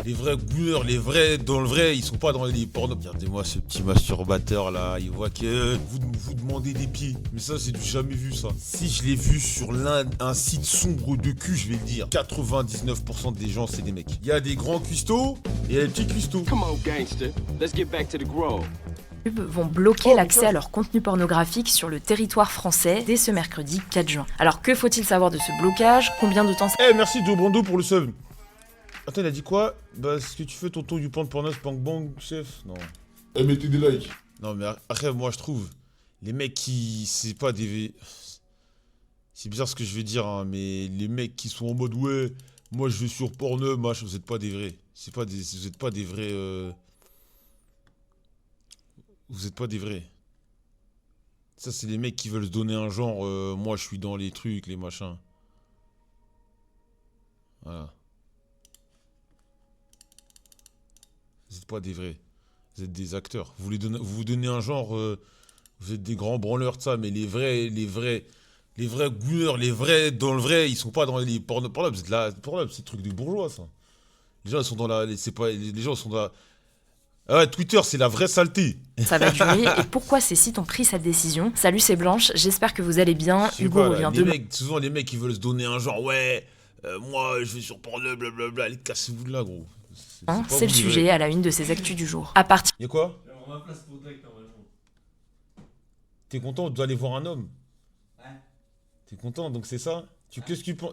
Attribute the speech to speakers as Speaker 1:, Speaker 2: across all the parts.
Speaker 1: Les vrais goûteurs, les vrais, dans le vrai, ils sont pas dans les pornos. Regardez-moi ce petit masturbateur là, il voit que vous demandez des pieds. Mais ça, c'est du jamais vu ça. Si je l'ai vu sur un site sombre de cul, je vais le dire. 99% des gens, c'est des mecs. Il y a des grands cuistots et il y a des petits cuistots.
Speaker 2: Come on, gangster. Let's get back to the grove.
Speaker 3: Vont bloquer l'accès à leur contenu pornographique sur le territoire français dès ce mercredi 4 juin. Alors que faut-il savoir de ce blocage? Combien de temps ça...
Speaker 1: Merci Joe Brando pour le sub. Attends, il a dit quoi? Bah, ce que tu fais, tonton YouPorn Pornos, bang bang, chef. Non.
Speaker 4: Mettez des likes.
Speaker 1: Non, mais après, moi, je trouve, les mecs qui... C'est pas des... C'est bizarre ce que je vais dire, hein, mais les mecs qui sont en mode, ouais, moi, je vais sur Pornhub, machin, vous êtes pas des vrais. Vous êtes pas des vrais... Vous êtes pas des vrais. Ça, c'est les mecs qui veulent se donner un genre, moi, je suis dans les trucs, les machins. Voilà. Vous êtes pas des vrais. Vous êtes des acteurs. Vous vous donnez un genre, vous êtes des grands branleurs de ça, mais les vrais goûteurs, les vrais dans le vrai, ils sont pas dans les pornos. Pornhub, c'est le truc des bourgeois, ça. Les gens, ils sont dans la... Les gens sont dans la... Ah ouais, Twitter, c'est la vraie saleté.
Speaker 3: Ça va durer. Et pourquoi ces sites ont pris cette décision? Salut, c'est Blanche, j'espère que vous allez bien. Hugo revient demain.
Speaker 1: Souvent, les mecs, ils veulent se donner un genre, ouais, moi, je vais sur Pornhub, blablabla, allez, cassez-vous de là, gros.
Speaker 3: C'est le sujet à la une de ces actus du jour. À partir...
Speaker 1: Y'a quoi?
Speaker 5: On a place pour Drake normalement.
Speaker 1: T'es content d'aller voir un homme?
Speaker 5: Ouais.
Speaker 1: T'es content, donc c'est ça? Qu'est-ce que tu penses?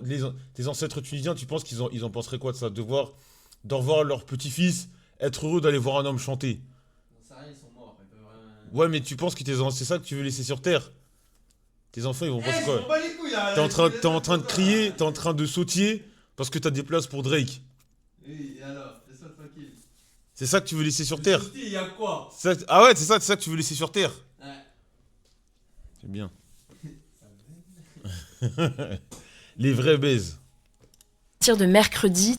Speaker 1: Tes ancêtres tunisiens, tu penses qu'ils en penseraient quoi de ça? De revoir leur petit-fils être heureux d'aller voir un homme chanter?
Speaker 5: On sait rien, ils sont morts. Ils peuvent rien...
Speaker 1: Ouais, mais tu penses que c'est ça que tu veux laisser sur Terre? Tes enfants, ils vont penser quoi?
Speaker 5: les couilles, là,
Speaker 1: T'es en train de crier, t'es en train de sautiller parce que t'as des places pour Drake.
Speaker 5: Oui, et alors, laisse-moi tranquille.
Speaker 1: C'est ça que tu veux laisser sur Terre?
Speaker 5: Il y a quoi?
Speaker 1: Ah ouais, c'est ça que tu veux laisser sur Terre?
Speaker 5: Ouais.
Speaker 1: C'est bien. Les vrais baises.
Speaker 3: À partir de mercredi,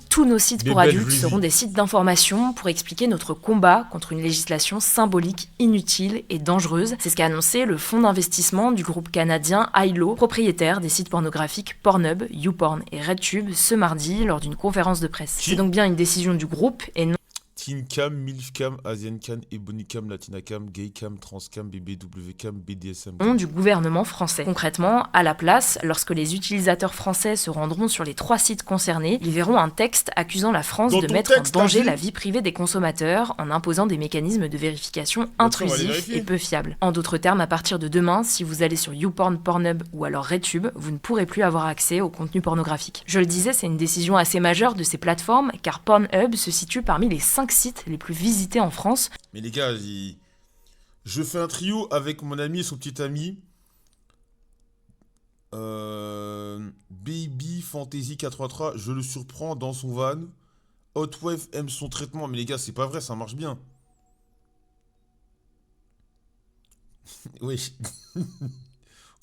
Speaker 3: tous nos sites
Speaker 1: Des
Speaker 3: pour
Speaker 1: belles
Speaker 3: adultes
Speaker 1: Vluzy.
Speaker 3: seront des sites d'information pour expliquer notre combat contre une législation symbolique, inutile et dangereuse. C'est ce qu'a annoncé le fonds d'investissement du groupe canadien ILO, propriétaire des sites pornographiques Pornhub, YouPorn et RedTube, ce mardi lors d'une conférence de presse. C'est donc bien une décision du groupe et non
Speaker 1: Teen Cam, Milf Cam, Asian Cam, Ebony Cam, Latina Cam, Gay Cam, Trans Cam, BBW Cam, BDSM Cam.
Speaker 3: du gouvernement français. Concrètement, à la place, lorsque les utilisateurs français se rendront sur les 3 sites concernés, ils verront un texte accusant la France
Speaker 1: Dans
Speaker 3: de
Speaker 1: ton
Speaker 3: mettre
Speaker 1: texte,
Speaker 3: en danger
Speaker 1: t'as vu
Speaker 3: la vie privée des consommateurs en imposant des mécanismes de vérification
Speaker 1: on va les
Speaker 3: intrusifs
Speaker 1: vérifier.
Speaker 3: et peu fiables. En d'autres termes, à partir de demain, si vous allez sur YouPorn, Pornhub ou alors RedTube, vous ne pourrez plus avoir accès au contenu pornographique. Je le disais, c'est une décision assez majeure de ces plateformes, car Pornhub se situe parmi les 5 sites les plus visités en France.
Speaker 1: Mais les gars, je fais un trio avec mon ami et son petit ami. Baby Fantasy 83, je le surprends dans son van. Hotwave aime son traitement. Mais les gars, c'est pas vrai, ça marche bien. Oui.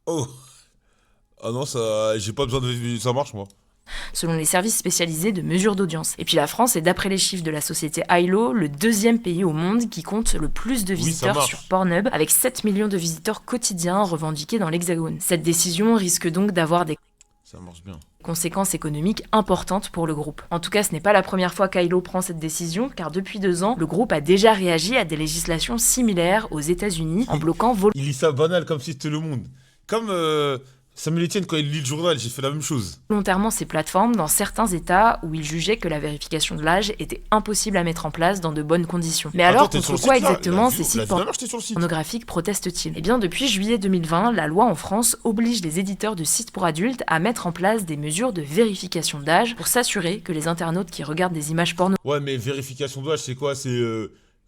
Speaker 1: Oh. Ah non, ça, j'ai pas besoin de... Ça marche, moi.
Speaker 3: Selon les services spécialisés de mesure d'audience. Et puis la France est, d'après les chiffres de la société ILO, le 2e pays au monde qui compte le plus de
Speaker 1: Oui, ça
Speaker 3: visiteurs
Speaker 1: marche.
Speaker 3: sur Pornhub, avec 7 millions de visiteurs quotidiens revendiqués dans l'Hexagone. Cette décision risque donc d'avoir des
Speaker 1: Ça marche bien.
Speaker 3: conséquences économiques importantes pour le groupe. En tout cas, ce n'est pas la première fois qu'ILO prend cette décision, car depuis 2 ans, le groupe a déjà réagi à des législations similaires aux États-Unis en bloquant
Speaker 1: Il lit ça banal comme si c'était le monde. Comme Samuel Etienne quand il lit le journal, j'ai fait la même chose.
Speaker 3: volontairement ces plateformes dans certains États où ils jugeaient que la vérification de l'âge était impossible à mettre en place dans de bonnes conditions. Mais alors,
Speaker 1: Attends, t'es sur
Speaker 3: contre
Speaker 1: le
Speaker 3: quoi
Speaker 1: site, là
Speaker 3: exactement
Speaker 1: La
Speaker 3: ces
Speaker 1: vie-
Speaker 3: sites
Speaker 1: la vie de ma mère, j'étais sur le site.
Speaker 3: pornographiques protestent-ils? Eh bien, depuis juillet 2020, la loi en France oblige les éditeurs de sites pour adultes à mettre en place des mesures de vérification d'âge pour s'assurer que les internautes qui regardent des images
Speaker 1: Ouais, mais vérification d'âge, c'est quoi? C'est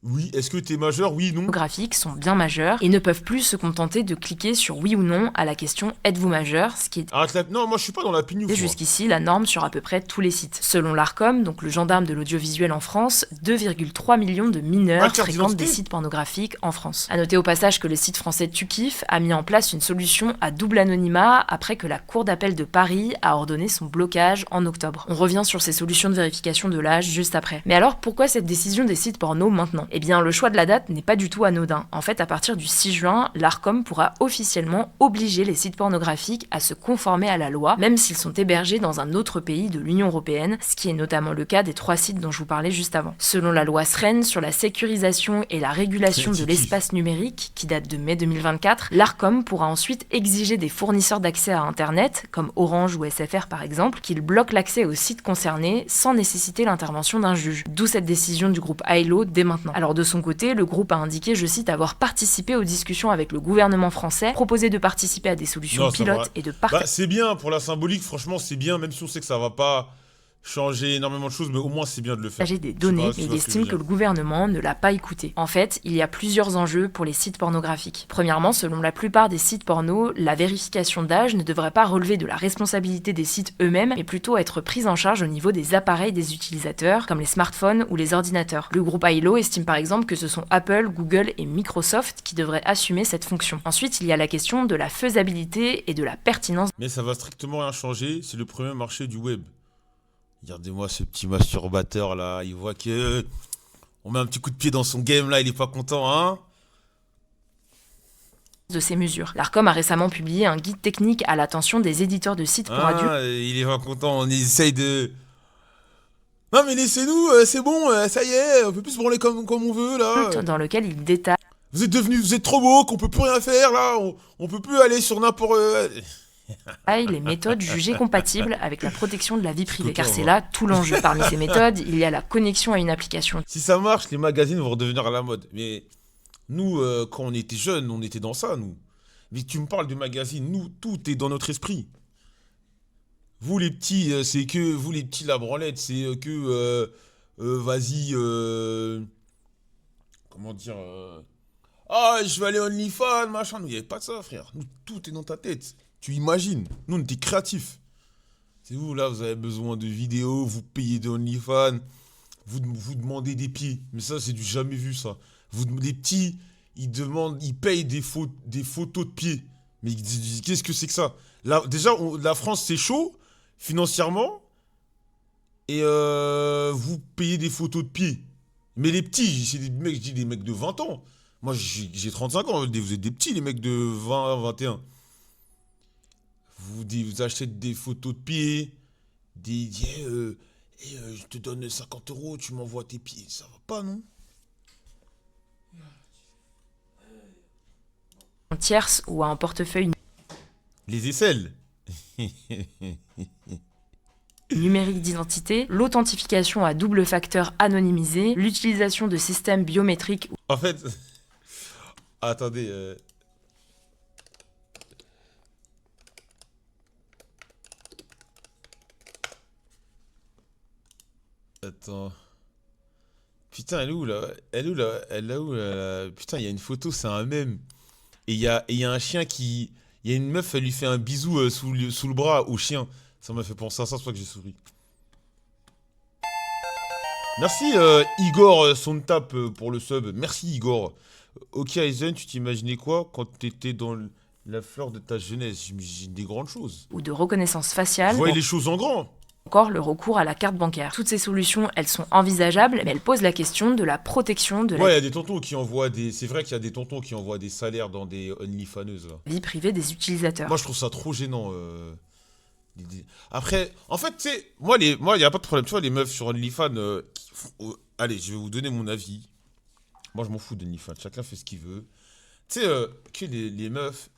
Speaker 1: oui, est-ce que t'es majeur? Oui, non.
Speaker 3: pornographiques sont bien majeurs et ne peuvent plus se contenter de cliquer sur oui ou non à la question êtes-vous majeur, ce qui est
Speaker 1: Arrête la... Non, moi je suis pas dans la pignouf. moi.
Speaker 3: jusqu'ici la norme sur à peu près tous les sites. Selon l'Arcom, donc le gendarme de l'audiovisuel en France, 2,3 millions de mineurs
Speaker 1: carte
Speaker 3: fréquentent
Speaker 1: d'identité.
Speaker 3: des sites pornographiques en France. A noter au passage que le site français Tukif a mis en place une solution à double anonymat après que la Cour d'appel de Paris a ordonné son blocage en octobre. On revient sur ces solutions de vérification de l'âge juste après. Mais alors pourquoi cette décision des sites porno maintenant? Eh bien, le choix de la date n'est pas du tout anodin. En fait, à partir du 6 juin, l'Arcom pourra officiellement obliger les sites pornographiques à se conformer à la loi, même s'ils sont hébergés dans un autre pays de l'Union européenne, ce qui est notamment le cas des 3 sites dont je vous parlais juste avant. Selon la loi SREN sur la sécurisation et la régulation de l'espace numérique, qui date de mai 2024, l'Arcom pourra ensuite exiger des fournisseurs d'accès à Internet, comme Orange ou SFR par exemple, qu'ils bloquent l'accès aux sites concernés sans nécessiter l'intervention d'un juge. D'où cette décision du groupe Ailo dès maintenant. Alors de son côté, le groupe a indiqué, je cite, avoir participé aux discussions avec le gouvernement français, proposé de participer à des solutions pilotes et de partager.
Speaker 1: C'est bien pour la symbolique, franchement c'est bien, même si on sait que ça va pas changer énormément de choses, mais au moins c'est bien de le faire.
Speaker 3: Des données, mais il estime que le gouvernement ne l'a pas écouté. En fait, il y a plusieurs enjeux pour les sites pornographiques. Premièrement, selon la plupart des sites porno, la vérification d'âge ne devrait pas relever de la responsabilité des sites eux-mêmes, mais plutôt être prise en charge au niveau des appareils des utilisateurs, comme les smartphones ou les ordinateurs. Le groupe Ailo estime par exemple que ce sont Apple, Google et Microsoft qui devraient assumer cette fonction. Ensuite, il y a la question de la faisabilité et de la pertinence.
Speaker 1: Mais ça va strictement rien changer, c'est le premier marché du web. Regardez-moi ce petit masturbateur là, il voit que on met un petit coup de pied dans son game là, il est pas content, hein?
Speaker 3: De ces mesures. L'Arcom a récemment publié un guide technique à l'attention des éditeurs de sites pour adultes.
Speaker 1: Il est pas content, on essaye de... Non mais laissez-nous, c'est bon, ça y est, on peut plus se branler comme on veut là.
Speaker 3: Dans lequel il détaille
Speaker 1: Vous êtes trop beau qu'on peut plus rien faire là, on peut plus aller sur n'importe...
Speaker 3: les méthodes jugées compatibles avec la protection de la vie privée, car c'est là tout l'enjeu. Parmi ces méthodes, il y a la connexion à une application.
Speaker 1: Si ça marche, les magazines vont redevenir à la mode. Mais nous, quand on était jeunes, on était dans ça, nous. Mais tu me parles de magazines, nous, tout est dans notre esprit. Vous les petits, c'est que... Vous les petits, la branlette, c'est que... vas-y... comment dire... Ah, je vais aller OnlyFans, machin. Nous, il n'y avait pas de ça, frère. Nous, tout est dans ta tête. Tu imagines, nous on était créatifs. C'est vous là, vous avez besoin de vidéos, vous payez de OnlyFans, vous demandez des pieds. Mais ça, c'est du jamais vu ça. Les petits, ils payent des photos de pieds. Mais qu'est-ce que c'est que ça? Là, déjà, la France c'est chaud financièrement et vous payez des photos de pieds. Mais les petits, c'est des mecs, je dis des mecs de 20 ans. Moi j'ai 35 ans, vous êtes des petits, les mecs de 20 à 21. Vous achetez des photos de pieds, je te donne 50 €, tu m'envoies tes pieds. Ça va pas, non?
Speaker 3: En tierce ou à un portefeuille
Speaker 1: Les aisselles.
Speaker 3: numérique d'identité, l'authentification à double facteur anonymisé, l'utilisation de systèmes biométriques.
Speaker 1: En fait, attendez... Attends. Putain, elle est où là? Elle est où là? Putain, il y a une photo, c'est un mème. Et il y a un chien qui... Il y a une meuf, elle lui fait un bisou sous le bras au chien. Ça m'a fait penser à ça, c'est pour ça que j'ai souri. Merci Igor Sontap pour le sub. Merci Igor. Ok Aizen, tu t'imaginais quoi quand t'étais dans la fleur de ta jeunesse? J'imagine des grandes choses.
Speaker 3: Ou de reconnaissance faciale.
Speaker 1: Je voyais les choses en grand.
Speaker 3: Encore le recours à la carte bancaire. Toutes ces solutions, elles sont envisageables, mais elles posent la question de la protection de
Speaker 1: Ouais, il y a des tontons qui envoient des... C'est vrai qu'il y a des tontons qui envoient des salaires dans des OnlyFaneuses, là.
Speaker 3: vie privée des utilisateurs.
Speaker 1: Moi, je trouve ça trop gênant. Après, en fait, tu sais, moi, il n'y a pas de problème. Tu vois, les meufs sur OnlyFans... allez, je vais vous donner mon avis. Moi, je m'en fous d'OnlyFans. Chacun fait ce qu'il veut. Tu sais, que les meufs...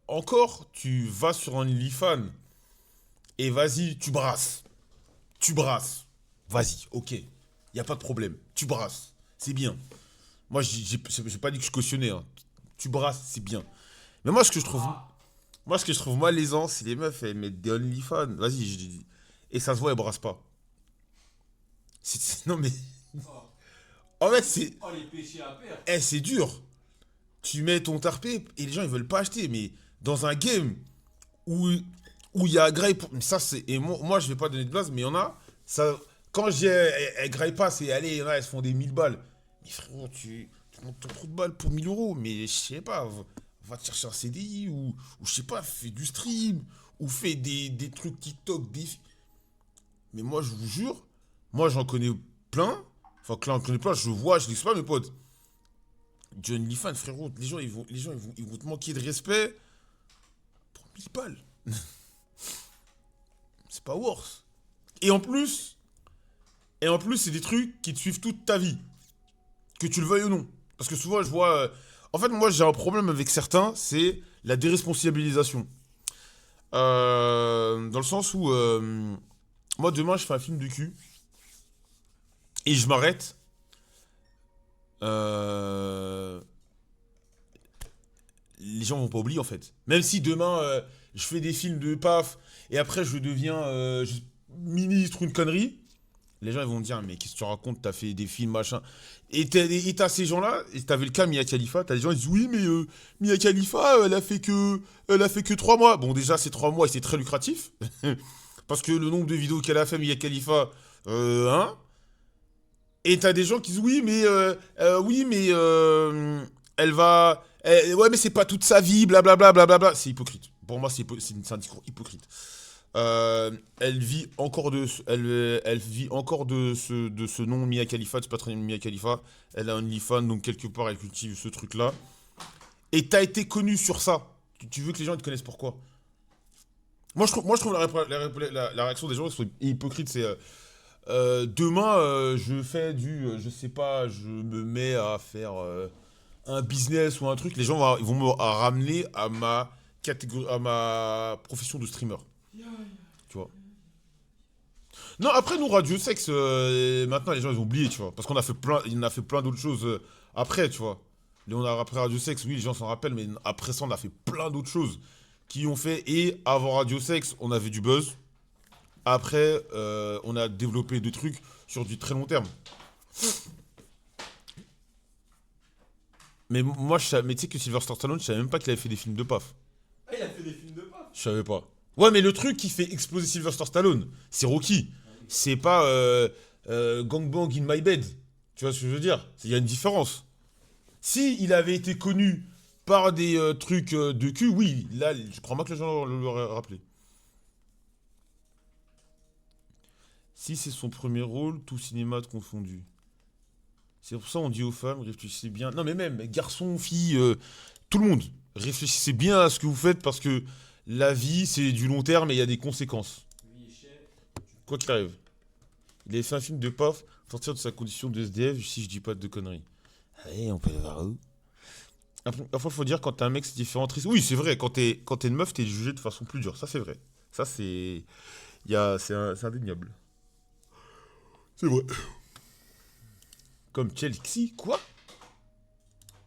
Speaker 1: encore, tu vas sur OnlyFans... Et vas-y, tu brasses. Tu brasses. Vas-y, ok. Il n'y a pas de problème. Tu brasses. C'est bien. Moi, j'ai pas dit que je cautionnais. Hein. Tu brasses, c'est bien. Mais moi, ce que je trouve malaisant, c'est les meufs, elles mettent des OnlyFans. Vas-y, je dis. Et ça se voit, elles brassent pas. Non, mais... En fait, c'est...
Speaker 5: Oh, les péchés à perdre.
Speaker 1: Eh, c'est dur. Tu mets ton tarpé et les gens, ils veulent pas acheter. Mais dans un game où il y a graille pour... Ça, c'est... Et moi, je vais pas donner de base, mais il y en a... Ça... Quand j'ai... Elles graillent pas, c'est... Allez, il y en a, elles se font des 1000 balles. Mais frérot, tu montes ton trou de balle pour 1000 €. Mais je sais pas, va te chercher un CDI ou je sais pas, fais du stream ou fais des trucs TikTok, Mais moi, je vous jure, moi, j'en connais plein. Enfin, que là, on connaît pas, je vois, je dis pas, mes potes. John Lee Fan, frérot, les gens, ils vont te manquer de respect pour 1000 balles. C'est pas worse. Et en plus, c'est des trucs qui te suivent toute ta vie. Que tu le veuilles ou non. Parce que souvent, je vois... En fait, moi, j'ai un problème avec certains, c'est la déresponsabilisation. Dans le sens où... moi, demain, je fais un film de cul. Et je m'arrête. Les gens vont pas oublier, en fait. Même si demain, je fais des films de paf, et après, je deviens ministre ou une connerie, les gens ils vont me dire, mais qu'est-ce que tu racontes, t'as fait des films, machin. Et t'as ces gens-là, et t'avais le cas Mia Khalifa, t'as des gens qui disent, oui, mais Mia Khalifa, elle a fait que 3 mois. Bon, déjà, ces 3 mois, c'est très lucratif. Parce que le nombre de vidéos qu'elle a fait, Mia Khalifa, hein. Et t'as des gens qui disent, oui, mais elle va... ouais, mais c'est pas toute sa vie, blablabla, blablabla. C'est hypocrite. Pour moi, c'est un discours hypocrite. Elle vit encore elle vit encore de ce nom Mia Khalifa, de ce patronyme Mia Khalifa. Elle a un OnlyFans, donc quelque part, elle cultive ce truc-là. Et t'as été connu sur ça. Tu veux que les gens te connaissent pourquoi? Moi, je trouve la réaction des gens sont hypocrite. C'est demain, je fais je sais pas, je me mets à faire un business ou un truc. Les gens ils vont me ramener à ma catégorie, à ma profession de streamer. Tu vois. Non, après, nous, Radio Sex, maintenant, les gens, ils ont oublié, tu vois. Parce qu'on a fait plein d'autres choses après, tu vois. Après Radio Sex, oui, les gens s'en rappellent, mais après ça, on a fait plein d'autres choses qui ont fait. Et avant Radio Sex, on avait du buzz. Après, on a développé des trucs sur du très long terme. Mais moi, mais tu sais que Sylvester Stallone, je savais même pas qu'il avait fait des films de paf.
Speaker 5: Ah, il a fait des films de paf.
Speaker 1: Je savais pas. Ouais, mais le truc qui fait exploser Sylvester Stallone, c'est Rocky. C'est pas Gangbang in my bed. Tu vois ce que je veux dire? Il y a une différence. Si il avait été connu par des trucs de cul, oui, là, je crois pas que les gens l'auraient rappelé. Si c'est son premier rôle, tout cinéma confondu. C'est pour ça qu'on dit aux femmes, réfléchissez bien. Non, mais même, garçons, filles, tout le monde, réfléchissez bien à ce que vous faites parce que la vie, c'est du long terme et il y a des conséquences. Quoi qu'il arrive. Il avait fait un film de paf, sortir de sa condition de SDF, si je dis pas de conneries. Allez, on peut le voir où? Après, il faut dire, quand t'es un mec, c'est différent. Oui, c'est vrai, quand t'es une meuf, t'es jugé de façon plus dure. Ça, c'est vrai. Ça, c'est... C'est indéniable. C'est vrai. Comme Chelsea, quoi?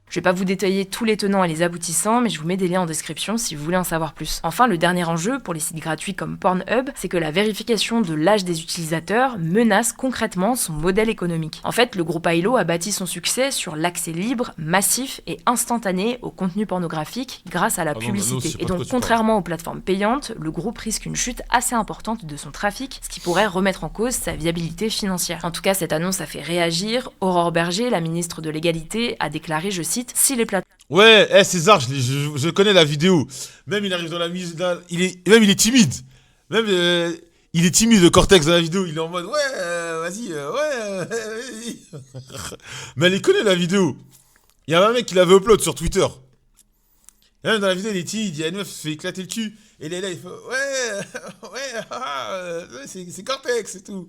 Speaker 3: Je vais pas vous détailler tous les tenants et les aboutissants, mais je vous mets des liens en description si vous voulez en savoir plus. Enfin, le dernier enjeu pour les sites gratuits comme Pornhub, c'est que la vérification de l'âge des utilisateurs menace concrètement son modèle économique. En fait, le groupe Ailo a bâti son succès sur l'accès libre, massif et instantané au contenu pornographique grâce à la publicité. Et donc, contrairement aux plateformes payantes, le groupe risque une chute assez importante de son trafic, ce qui pourrait remettre en cause sa viabilité financière. En tout cas, cette annonce a fait réagir. Aurore Berger, la ministre de l'Égalité, a déclaré, je cite, si les plateformes...
Speaker 1: Ouais, César, je connais la vidéo. Même il arrive dans la mise, il est timide. Même il est timide, le Cortex dans la vidéo. Il est en mode vas-y, vas-y. Mais elle connaît la vidéo. Il y a un mec qui l'avait upload sur Twitter. Et même dans la vidéo, il est timide. Il y a une meuf qui se fait éclater le cul. Et il est là, il fait c'est Cortex et tout.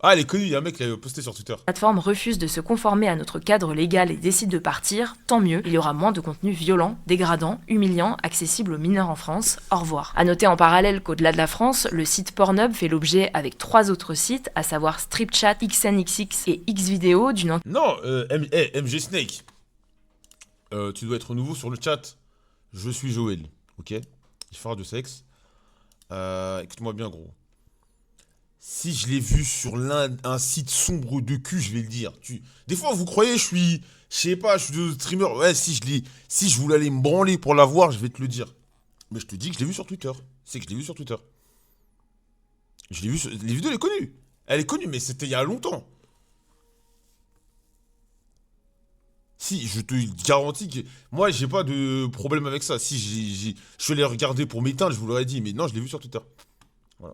Speaker 1: Ah, elle est connue, il y a un mec qui l'avait posté sur Twitter.
Speaker 3: La plateforme refuse de se conformer à notre cadre légal et décide de partir, tant mieux, il y aura moins de contenu violent, dégradant, humiliant, accessible aux mineurs en France. Au revoir. À noter en parallèle qu'au-delà de la France, le site Pornhub fait l'objet avec 3 autres sites, à savoir StripChat, XNXX et Xvideo d'une enquête.
Speaker 1: Non, MG Snake. Tu dois être nouveau sur le chat. Je suis Joël, ok? Je fais de sexe. Écoute-moi bien, gros. Si je l'ai vu sur un site sombre de cul, je vais le dire. Des fois, vous croyez, je sais pas, je suis de streamer. Ouais, si je voulais aller me branler pour la voir, je vais te le dire. Mais je te dis que je l'ai vu sur Twitter. C'est que je l'ai vu sur Twitter. Je l'ai vu sur... Les vidéos, elle est connue. Elle est connue, mais c'était il y a longtemps. Si, je te garantis que... Moi, j'ai pas de problème avec ça. Si je suis allé regarder pour m'éteindre, je vous l'aurais dit. Mais non, je l'ai vu sur Twitter. Voilà.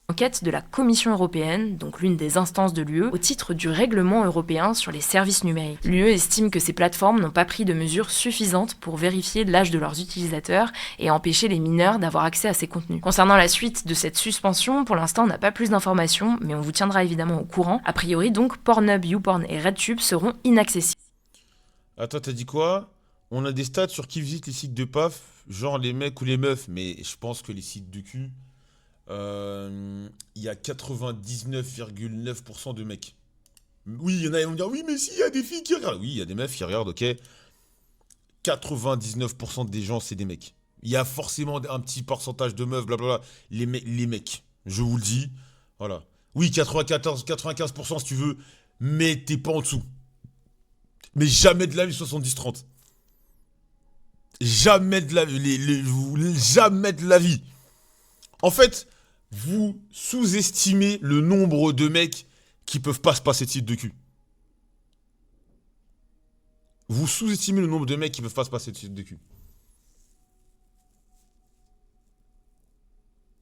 Speaker 3: Enquête de la Commission européenne, donc l'une des instances de l'UE, au titre du règlement européen sur les services numériques. L'UE estime que ces plateformes n'ont pas pris de mesures suffisantes pour vérifier l'âge de leurs utilisateurs et empêcher les mineurs d'avoir accès à ces contenus. Concernant la suite de cette suspension, pour l'instant on n'a pas plus d'informations, mais on vous tiendra évidemment au courant. A priori donc, Pornhub, YouPorn et RedTube seront inaccessibles.
Speaker 1: Attends, t'as dit quoi? On a des stats sur qui visite les sites de PAF, genre les mecs ou les meufs, mais je pense que les sites de cul, il y a 99,9% de mecs. Oui, il y en a qui vont dire, oui, mais si, il y a des filles qui regardent. Oui, il y a des meufs qui regardent, ok. 99% des gens, c'est des mecs. Il y a forcément un petit pourcentage de meufs, blablabla. Les mecs, je vous le dis. Voilà. Oui, 95% si tu veux, mais t'es pas en dessous. Mais jamais de la vie 70-30. Jamais de la vie. Jamais de la vie. En fait, vous sous-estimez le nombre de mecs qui peuvent pas se passer de site de cul. Vous sous-estimez le nombre de mecs qui peuvent pas se passer de site de cul.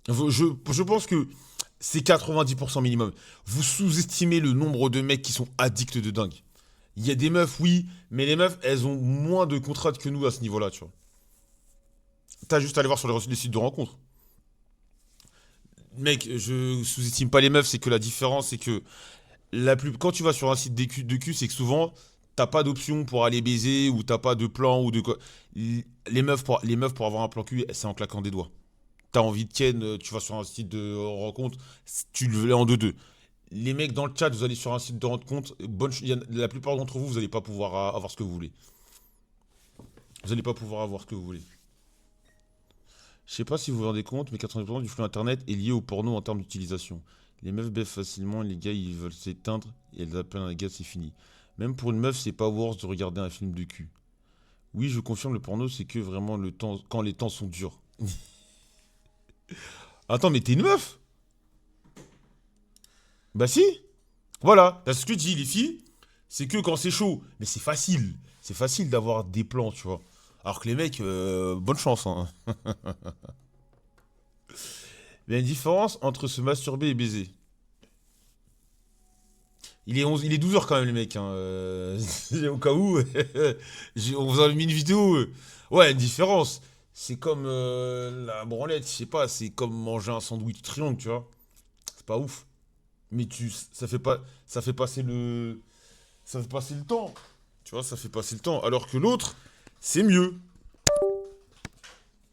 Speaker 1: Je pense que c'est 90% minimum. Vous sous-estimez le nombre de mecs qui sont addicts de dingue. Il y a des meufs, oui, mais les meufs, elles ont moins de contrats que nous à ce niveau-là, tu vois. T'as juste à aller voir sur les sites de rencontres. Mec, je sous-estime pas les meufs, c'est que la différence, c'est que quand tu vas sur un site de cul, c'est que souvent, t'as pas d'option pour aller baiser, ou t'as pas de plan, ou de quoi. Les meufs, pour avoir un plan cul, c'est en claquant des doigts. T'as envie de ken, tu vas sur un site de rencontre, tu le veux en 2-2. Les mecs dans le chat, vous allez sur un site de rencontre, la plupart d'entre vous, vous n'allez pas pouvoir avoir ce que vous voulez. Vous n'allez pas pouvoir avoir ce que vous voulez. Je sais pas si vous vous rendez compte, mais 80% du flux internet est lié au porno en termes d'utilisation. Les meufs baissent facilement, les gars ils veulent s'éteindre et elles appellent un gars, c'est fini. Même pour une meuf, c'est pas worse de regarder un film de cul. Oui, je confirme, le porno, c'est que vraiment le temps, quand les temps sont durs. Attends, mais t'es une meuf? Bah si. Voilà, c'est ce que je dis, les filles, c'est que quand c'est chaud. Mais c'est facile. C'est facile d'avoir des plans, tu vois. Alors que les mecs, bonne chance, hein. Il y a une différence entre se masturber et baiser. Il est 12h quand même, les mecs. Hein. Au cas où, on vous a mis une vidéo. Ouais, une différence. C'est comme la branlette, je sais pas, c'est comme manger un sandwich triangle, tu vois. C'est pas ouf. Mais ça fait passer le temps. Tu vois, ça fait passer le temps. Alors que l'autre, c'est mieux.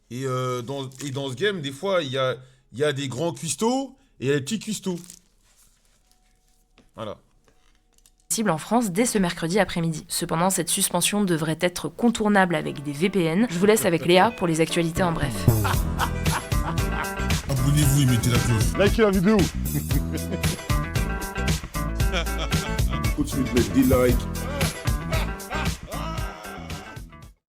Speaker 1: Et dans ce game, des fois, il y a des grands cuistots et il y a des petits cuistots. Voilà.
Speaker 3: En France dès ce mercredi après-midi. Cependant, cette suspension devrait être contournable avec des VPN. Je vous laisse avec Léa pour les actualités en bref.
Speaker 1: Abonnez-vous et mettez la cloche.
Speaker 4: Likez la vidéo.
Speaker 6: Continuez de mettre des likes,